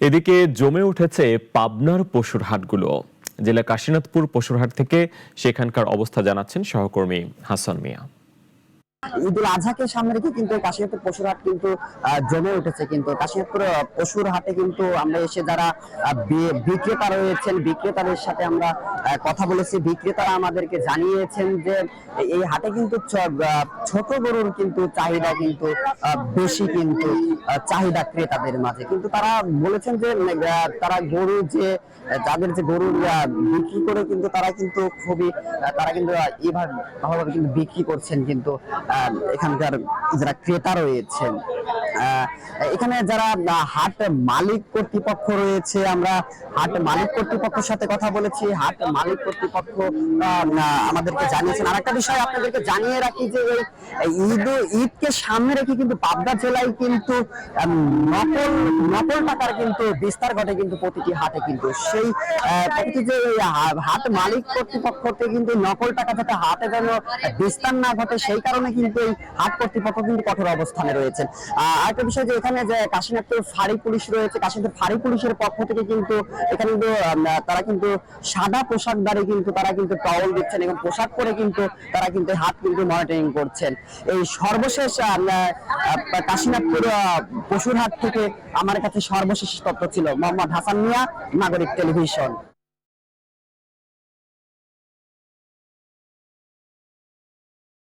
এদিকে জমে উঠেছে পাবনার পশুর হাটগুলো। জেলা কাশীনাথপুর পশুর হাট থেকে সেখানকার অবস্থা জানাচ্ছেন সহকর্মী হাসান মিয়া। ঈদুল আজহাকে সামনে রেখে কিন্তু কাশীনাথপুর পশুর হাট কিন্তু জমে উঠেছে। কিন্তু কাশীনাথপুর পশুর হাটে কিন্তু আমরা এসে যারা বিক্রেতা রয়েছেন, বিক্রেতাদের সাথে আমরা কথা বলেছি। বিক্রেতারা আমাদেরকে জানিয়েছেন যে এই হাটে কিন্তু ছোট গরুর কিন্তু চাহিদা কিন্তু বেশি, কিন্তু চাহিদা ক্রেতাদের মাঝে। কিন্তু তারা বলেছেন যে তারা গরু যে যাদের যে গরু বিক্রি করে কিন্তু তারা কিন্তু খুবই তারা কিন্তু এইভাবে ভালোভাবে কিন্তু বিক্রি করছেন। কিন্তু এখানকার যারা ক্রেতা রয়েছেন, এখানে যারা হাট মালিক কর্তৃপক্ষ রয়েছে, আমরা হাট মালিক কর্তৃপক্ষের সাথে কথা বলেছি। হাট মালিক কর্তৃপক্ষ আমাদেরকে জানিয়েছেন। আর একটা বিষয় আপনাদেরকে জানিয়ে রাখি যে ঈদকে সামনে রেখে কিন্তু পাবনা জেলায় কিন্তু নকল টাকার কিন্তু বিস্তার ঘটে কিন্তু প্রতিটি হাটে। কিন্তু সেই প্রতিটি যে হাট মালিক কর্তৃপক্ষকে কিন্তু নকল টাকা যাতে হাটে যেন বিস্তার না ঘটে, সেই কারণে কিন্তু এই হাট কর্তৃপক্ষ কিন্তু কঠোর অবস্থানে রয়েছেন। আরেকটা বিষয় যে এখানে যে কাশীনাথপুর ফাঁড়ি পুলিশ রয়েছে, কাশীনাথপুর ফাঁড়ি পুলিশের পক্ষ থেকে কিন্তু এখানে কিন্তু তারা কিন্তু সাদা পোশাকধারী কিন্তু তারা কিন্তু টহল দিচ্ছেন এবং পোশাক পরে কিন্তু তারা কিন্তু হাট কিন্তু মনিটরিং করছেন। এই সর্বশেষ কাশীনাথপুর পশুর হাট থেকে আমার কাছে সর্বশেষ তথ্য ছিল। মোহাম্মদ হাসান মিয়া, নাগরিক টেলিভিশন।